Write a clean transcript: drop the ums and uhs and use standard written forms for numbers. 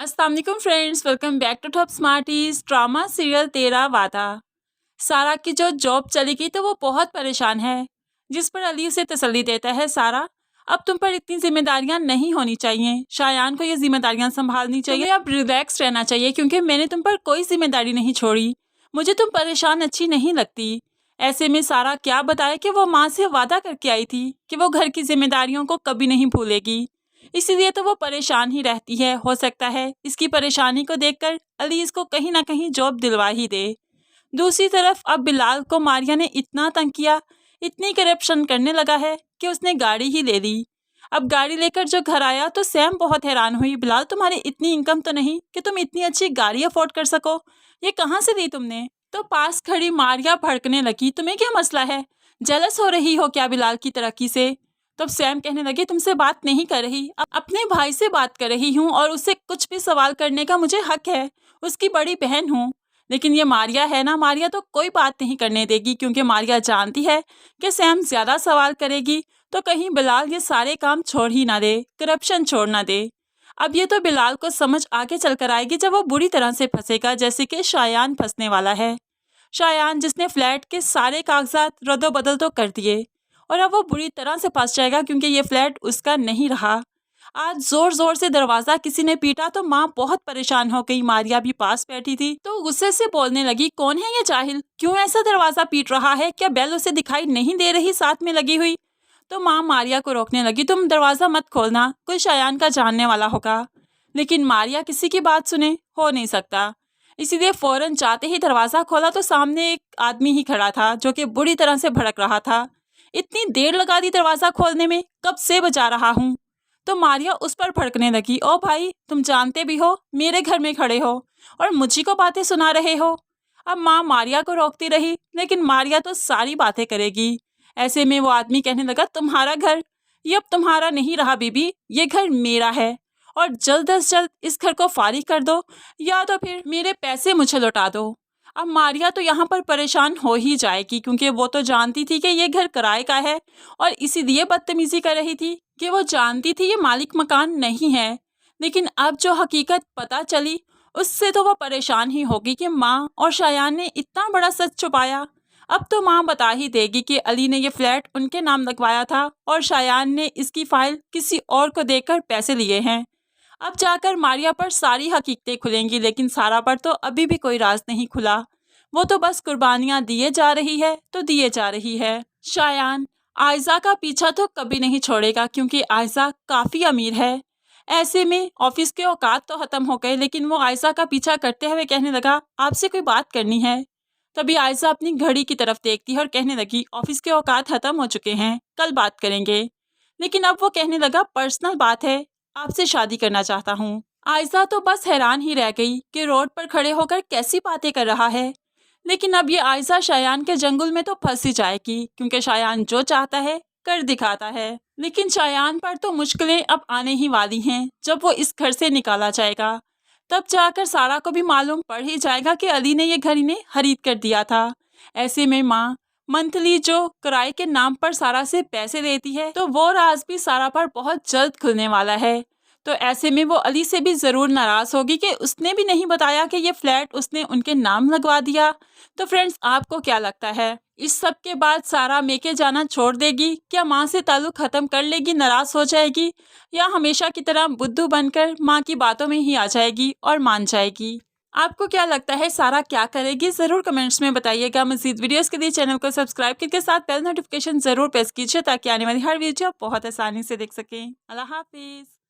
अस्सलाम वालेकुम friends, welcome back to Top Smarties. Drama serial Tera Wada. सारा की जो जॉब चली गई तो वो बहुत परेशान है, जिस पर अली उसे तसल्ली देता है, सारा अब तुम पर इतनी जिम्मेदारियां नहीं होनी चाहिए। शायान को ये जिम्मेदारियां संभालनी चाहिए। अब रिलैक्स रहना चाहिए क्योंकि मैंने तुम पर कोई जिम्मेदारी नहीं छोड़ी। मुझे तुम परेशान अच्छी नहीं लगती। ऐसे में सारा क्या बताए कि वो माँ से वादा करके आई थी कि वो घर की जिम्मेदारियों को कभी नहीं भूलेगी, इसीलिए तो वो परेशान ही रहती है। हो सकता है इसकी परेशानी को देखकर अली इसको कहीं ना कहीं जॉब दिलवा ही दे। दूसरी तरफ अब बिलाल को मारिया ने इतना तंग किया, इतनी करप्शन करने लगा है कि उसने गाड़ी ही ले ली। अब गाड़ी लेकर जो घर आया तो सैम बहुत हैरान हुई, बिलाल तुम्हारी इतनी इनकम तो नहीं कि तुम इतनी अच्छी गाड़ी अफोर्ड कर सको, ये कहाँ से ली तुमने? तो पास खड़ी मारिया भड़कने लगी, तुम्हें क्या मसला है, जेलस हो रही हो क्या बिलाल की तरक्की से? तब सैम कहने लगे तुमसे बात नहीं कर रही, अपने भाई से बात कर रही हूँ और उससे कुछ भी सवाल करने का मुझे हक है, उसकी बड़ी बहन हूँ। लेकिन ये मारिया है ना, मारिया तो कोई बात नहीं करने देगी क्योंकि मारिया जानती है कि सैम ज्यादा सवाल करेगी तो कहीं बिलाल ये सारे काम छोड़ ही ना दे, करप्शन छोड़ ना दे। अब ये तो बिलाल को समझ आगे चलकर आएगी जब वो बुरी तरह से फंसेगा, जैसे कि शायान फंसने वाला है। शायान जिसने फ्लैट के सारे कागजात रद्दो बदल तो कर दिए और अब वो बुरी तरह से फंस जाएगा क्योंकि ये फ्लैट उसका नहीं रहा। आज जोर जोर से दरवाजा किसी ने पीटा तो माँ बहुत परेशान हो गई। मारिया भी पास बैठी थी तो गुस्से से बोलने लगी, कौन है ये जाहिल, क्यों ऐसा दरवाजा पीट रहा है, क्या बेल उसे दिखाई नहीं दे रही साथ में लगी हुई? तो माँ मारिया को रोकने लगी, तुम दरवाजा मत खोलना, कोई शायान का जानने वाला होगा। लेकिन मारिया किसी की बात सुने, हो नहीं सकता, इसीलिए फौरन जाते ही दरवाजा खोला तो सामने एक आदमी ही खड़ा था जो कि बुरी तरह से भड़क रहा था। इतनी देर लगा दी दरवाजा खोलने में, कब से बजा रहा हूँ? तो मारिया उस पर भड़कने लगी, ओ भाई तुम जानते भी हो मेरे घर में खड़े हो और मुझी को बातें सुना रहे हो। अब माँ मारिया को रोकती रही लेकिन मारिया तो सारी बातें करेगी। ऐसे में वो आदमी कहने लगा, तुम्हारा घर ये अब तुम्हारा नहीं रहा बीबी, ये घर मेरा है और जल्द से जल्द इस घर को फारिग कर दो या तो फिर मेरे पैसे मुझे लौटा दो। अब मारिया तो यहाँ पर परेशान हो ही जाएगी क्योंकि वो तो जानती थी कि ये घर किराए का है और इसीलिए बदतमीजी कर रही थी कि वो जानती थी ये मालिक मकान नहीं है। लेकिन अब जो हकीकत पता चली उससे तो वो परेशान ही होगी कि माँ और शायान ने इतना बड़ा सच छुपाया। अब तो माँ बता ही देगी कि अली ने ये फ्लैट उनके नाम लगवाया था और शायान ने इसकी फाइल किसी और को देकर पैसे लिए हैं। अब जाकर मारिया पर सारी हकीकतें खुलेंगी, लेकिन सारा पर तो अभी भी कोई राज नहीं खुला। वो तो बस कुर्बानियां दिए जा रही है तो दिए जा रही है। शायान आयजा का पीछा तो कभी नहीं छोड़ेगा क्योंकि आयजा काफ़ी अमीर है। ऐसे में ऑफिस के औकात तो ख़त्म हो गए, लेकिन वो आयजा का पीछा करते हुए कहने लगा, आपसे कोई बात करनी है। तभी आयजा अपनी घड़ी की तरफ देखती है और कहने लगी, ऑफिस के औकात ख़त्म हो चुके हैं, कल बात करेंगे। लेकिन अब वो कहने लगा, पर्सनल बात है, आपसे शादी करना चाहता हूँ। आयजा तो बस हैरान ही रह गई कि रोड पर खड़े होकर कैसी बातें कर रहा है। लेकिन अब ये आयजा शायान के जंगल में तो फंस ही जाएगी क्योंकि शायान जो चाहता है कर दिखाता है। लेकिन शायान पर तो मुश्किलें अब आने ही वाली हैं जब वो इस घर से निकाला जाएगा। तब जाकर सारा को भी मालूम पड़ ही जाएगा कि अली ने ये घर इन्हें खरीद कर दिया था। ऐसे में माँ मंथली जो किराए के नाम पर सारा से पैसे लेती है तो वो राज भी सारा पर बहुत जल्द खुलने वाला है। तो ऐसे में वो अली से भी ज़रूर नाराज़ होगी कि उसने भी नहीं बताया कि ये फ्लैट उसने उनके नाम लगवा दिया। तो फ्रेंड्स, आपको क्या लगता है, इस सब के बाद सारा मेके जाना छोड़ देगी, क्या माँ से ताल्लुक़ ख़त्म कर लेगी, नाराज़ हो जाएगी, या हमेशा की तरह बुद्धू बनकर माँ की बातों में ही आ जाएगी और मान जाएगी? आपको क्या लगता है सारा क्या करेगी, ज़रूर कमेंट्स में बताइएगा। मज़ीद वीडियोस के लिए चैनल को सब्सक्राइब करके साथ बेल नोटिफिकेशन ज़रूर प्रेस कीजिए ताकि आने वाली हर वीडियो आप बहुत आसानी से देख सकें। अल्लाह हाफिज़।